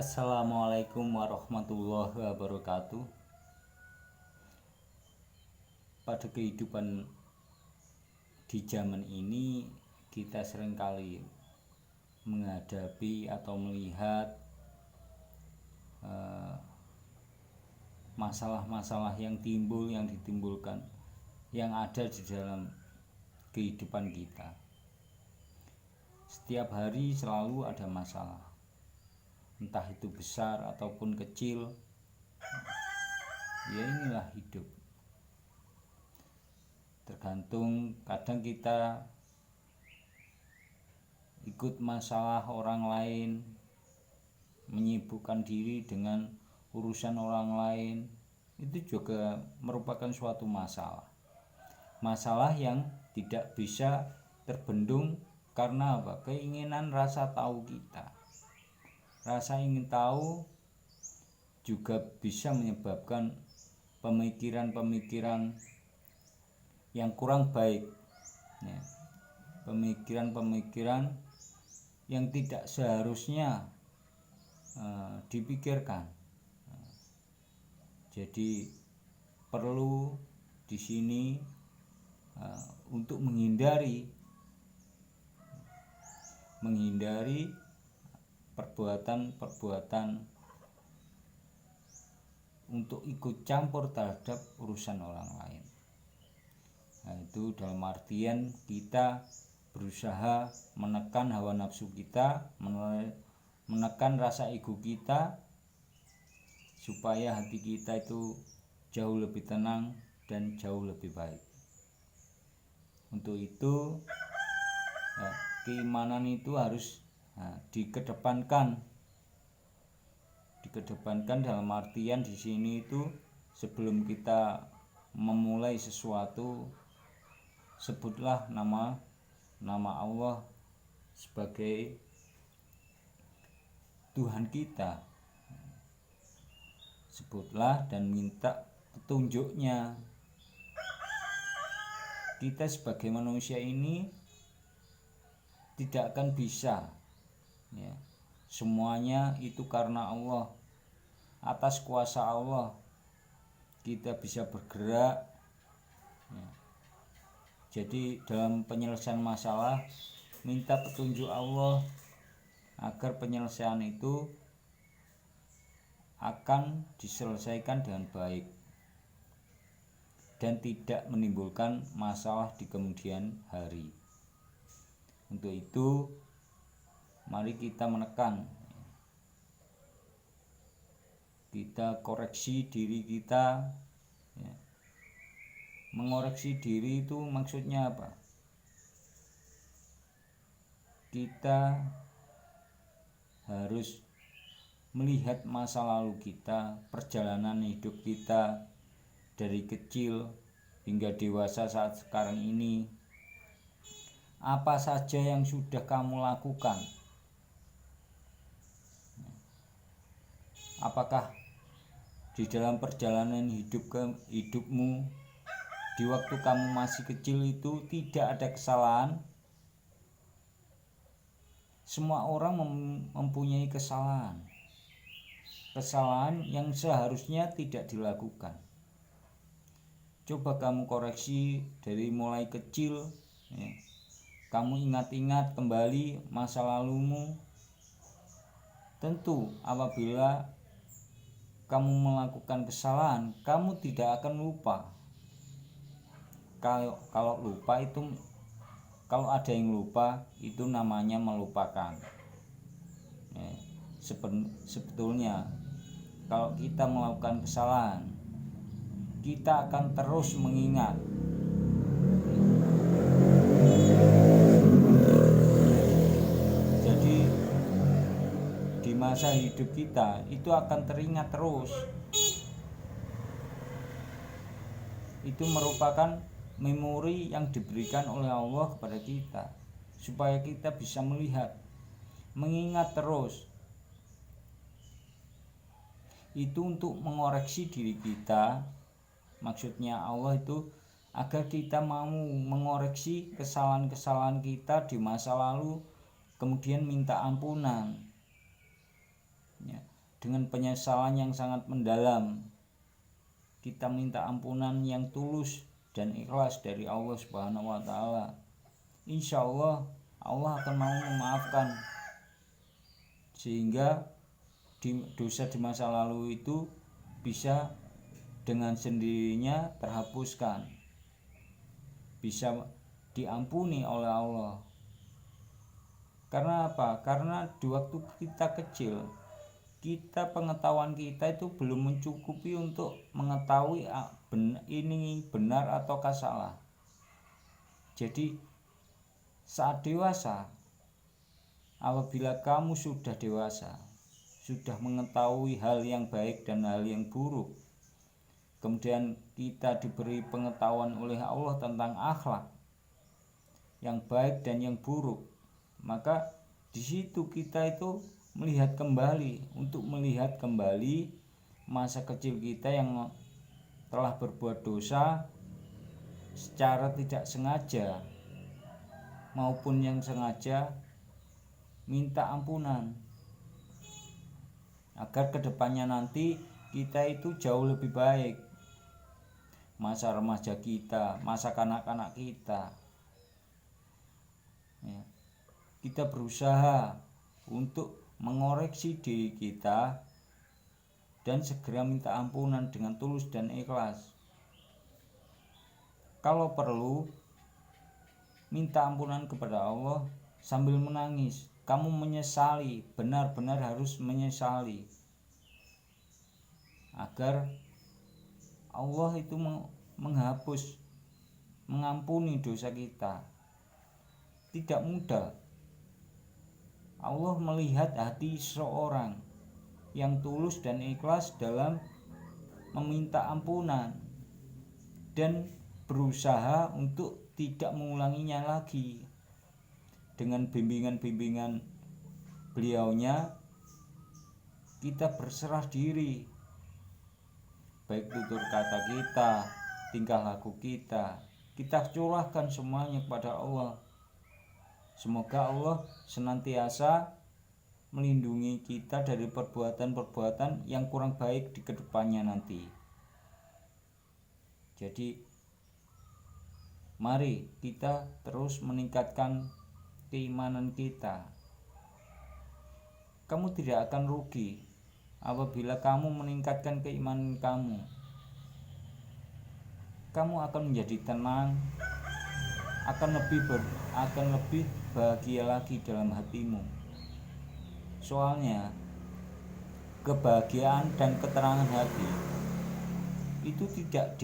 Assalamualaikum warahmatullahi wabarakatuh. Pada kehidupan di zaman ini, kita seringkali menghadapi atau melihat masalah-masalah yang ditimbulkan yang ada di dalam kehidupan kita. Setiap hari selalu ada masalah, entah itu besar ataupun kecil. Ya, inilah hidup. Tergantung, kadang kita ikut masalah orang lain, menyibukkan diri dengan urusan orang lain, itu juga merupakan suatu masalah yang tidak bisa terbendung. Karena apa? Keinginan rasa tahu kita. Rasa ingin tahu juga bisa menyebabkan pemikiran-pemikiran yang kurang baik, ya. Pemikiran-pemikiran yang tidak seharusnya dipikirkan. Jadi perlu di sini untuk menghindari perbuatan-perbuatan untuk ikut campur terhadap urusan orang lain. Nah, itu dalam artian kita berusaha menekan hawa nafsu kita, menekan rasa ego kita, supaya hati kita itu jauh lebih tenang dan jauh lebih baik. Untuk itu keimanan itu harus dikedepankan dalam artian di sini itu sebelum kita memulai sesuatu, sebutlah nama Allah sebagai Tuhan kita. Sebutlah dan minta petunjuknya. Kita sebagai manusia ini tidak akan bisa, ya. Semuanya itu karena Allah. Atas kuasa Allah kita bisa bergerak, ya. Jadi dalam penyelesaian masalah, minta petunjuk Allah agar penyelesaian itu akan diselesaikan dengan baik dan tidak menimbulkan masalah di kemudian hari. Untuk itu mari kita menekan, kita koreksi diri kita, ya. Mengoreksi diri itu maksudnya apa? Kita harus melihat masa lalu kita, perjalanan hidup kita dari kecil hingga dewasa saat sekarang ini. Apa saja yang sudah kamu lakukan? Apakah di dalam perjalanan hidupmu di waktu kamu masih kecil itu tidak ada kesalahan? Semua orang mempunyai kesalahan yang seharusnya tidak dilakukan. Coba kamu koreksi dari mulai kecil, ya. Kamu ingat-ingat kembali masa lalumu. Tentu apabila kamu melakukan kesalahan, kamu tidak akan lupa. Kalau lupa itu, kalau ada yang lupa, itu namanya melupakan. Ya, sebetulnya kalau kita melakukan kesalahan, kita akan terus mengingat. Jadi di masa hidup kita itu akan teringat terus. Itu merupakan memori yang diberikan oleh Allah kepada kita, supaya kita bisa melihat, mengingat terus. Itu untuk mengoreksi diri kita. Maksudnya Allah itu agar kita mau mengoreksi kesalahan-kesalahan kita di masa lalu, kemudian minta ampunan. ya, dengan penyesalan yang sangat mendalam. Kita minta ampunan yang tulus dan ikhlas dari Allah Subhanahu wa taala. Insya Allah Allah akan mau memaafkan, sehingga dosa di masa lalu itu bisa dengan sendirinya terhapuskan, bisa diampuni oleh Allah. Karena apa? Karena di waktu kita kecil, pengetahuan kita itu belum mencukupi untuk mengetahui ini benar ataukah salah. Jadi saat dewasa, apabila kamu sudah dewasa, sudah mengetahui hal yang baik dan hal yang buruk, kemudian kita diberi pengetahuan oleh Allah tentang akhlak yang baik dan yang buruk, maka di situ kita itu melihat kembali masa kecil kita yang telah berbuat dosa secara tidak sengaja maupun yang sengaja, minta ampunan agar kedepannya nanti kita itu jauh lebih baik. Masa remaja kita, masa kanak-kanak kita, ya, kita berusaha untuk mengoreksi diri kita dan segera minta ampunan dengan tulus dan ikhlas. Kalau perlu, minta ampunan kepada Allah sambil menangis. Kamu menyesali, benar-benar harus menyesali, agar Allah itu menghapus, mengampuni dosa kita. Tidak mudah. Allah melihat hati seseorang yang tulus dan ikhlas dalam meminta ampunan dan berusaha untuk tidak mengulanginya lagi. Dengan bimbingan-bimbingan beliaunya, kita berserah diri, baik tutur kata kita, tingkah laku kita curahkan semuanya kepada Allah. Semoga Allah senantiasa melindungi kita dari perbuatan-perbuatan yang kurang baik di kedepannya nanti. Jadi mari kita terus meningkatkan keimanan kita. Kamu tidak akan rugi apabila kamu meningkatkan keimanan kamu. Kamu akan menjadi tenang, akan lebih bahagia lagi dalam hatimu. Soalnya kebahagiaan dan keterangan hati itu tidak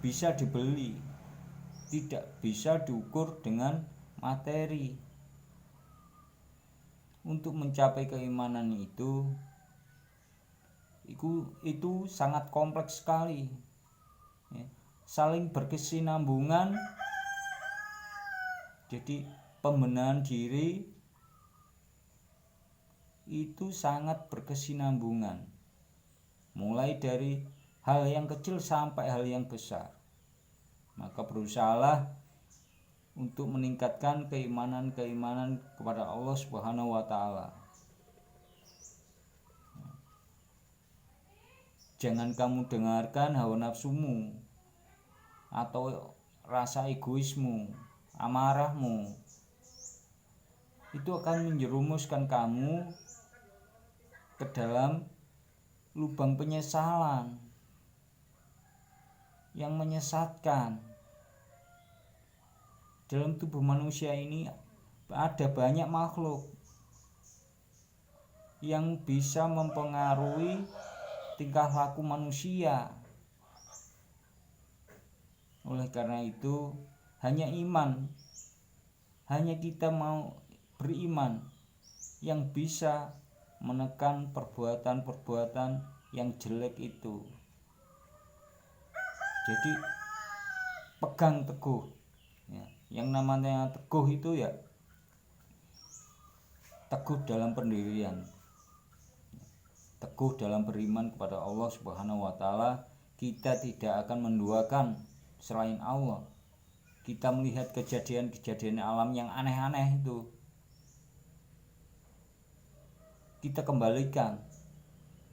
bisa dibeli, tidak bisa diukur dengan materi. Untuk mencapai keimanan itu sangat kompleks sekali, ya. Saling berkesinambungan. Jadi pembenahan diri itu sangat berkesinambungan, mulai dari hal yang kecil sampai hal yang besar. Maka berusahalah untuk meningkatkan keimanan kepada Allah Subhanahu wa taala. Jangan kamu dengarkan hawa nafsumu atau rasa egoismu, amarahmu. Itu akan menjerumuskan kamu ke dalam lubang penyesalan yang menyesatkan. Dalam tubuh manusia ini ada banyak makhluk yang bisa mempengaruhi tingkah laku manusia. Oleh karena itu, hanya kita mau beriman yang bisa menekan perbuatan-perbuatan yang jelek itu. Jadi pegang teguh, ya. Yang namanya teguh itu ya teguh dalam pendirian, teguh dalam beriman kepada Allah Subhanahu wa taala. Kita tidak akan menduakan selain Allah. Kita melihat kejadian-kejadian alam yang aneh-aneh itu, kita kembalikan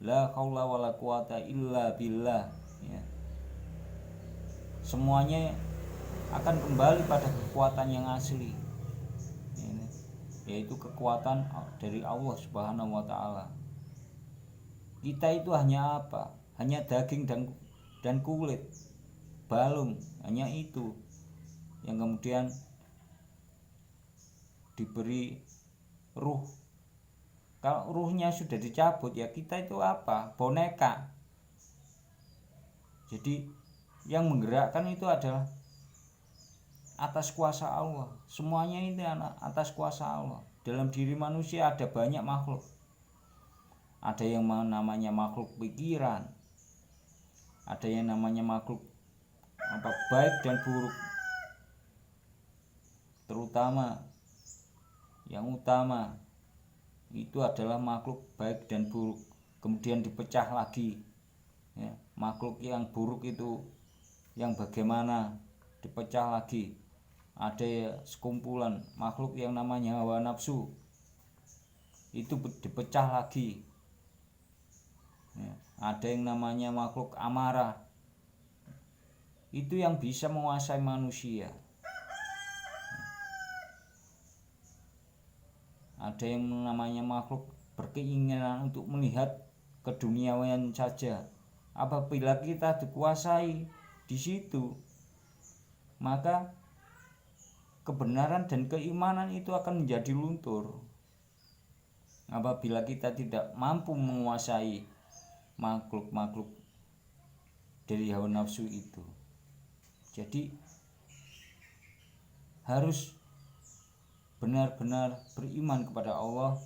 la haula wala quwata illa billah, ya. Semuanya akan kembali pada kekuatan yang asli, yaitu kekuatan dari Allah Subhanahu wa Ta'ala. Kita itu hanya apa? Hanya daging dan kulit, balung, hanya itu yang kemudian diberi ruh. Kalau ruhnya sudah dicabut, ya kita itu apa? Boneka. Jadi yang menggerakkan itu adalah atas kuasa Allah. Semuanya itu atas kuasa Allah. Dalam diri manusia ada banyak makhluk. Ada yang namanya makhluk pikiran, ada yang namanya makhluk baik dan buruk. Terutama yang utama itu adalah makhluk baik dan buruk, kemudian dipecah lagi, ya. Makhluk yang buruk itu yang bagaimana, dipecah lagi. Ada sekumpulan makhluk yang namanya hawa nafsu, itu dipecah lagi, ya. Ada yang namanya makhluk amarah, itu yang bisa menguasai manusia. Ada yang namanya makhluk berkeinginan untuk melihat keduniawian saja. Apabila kita dikuasai di situ, maka kebenaran dan keimanan itu akan menjadi luntur. Apabila kita tidak mampu menguasai makhluk-makhluk dari hawa nafsu itu. Jadi harus benar-benar beriman kepada Allah,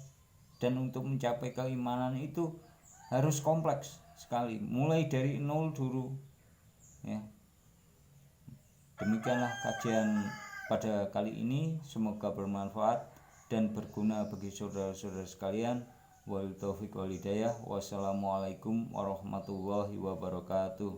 dan untuk mencapai keimanan itu harus kompleks sekali, mulai dari nol dulu, ya. Demikianlah kajian pada kali ini, semoga bermanfaat dan berguna bagi saudara-saudara sekalian. Wal taufiq wal hidayah. Wassalamualaikum warahmatullahi wabarakatuh.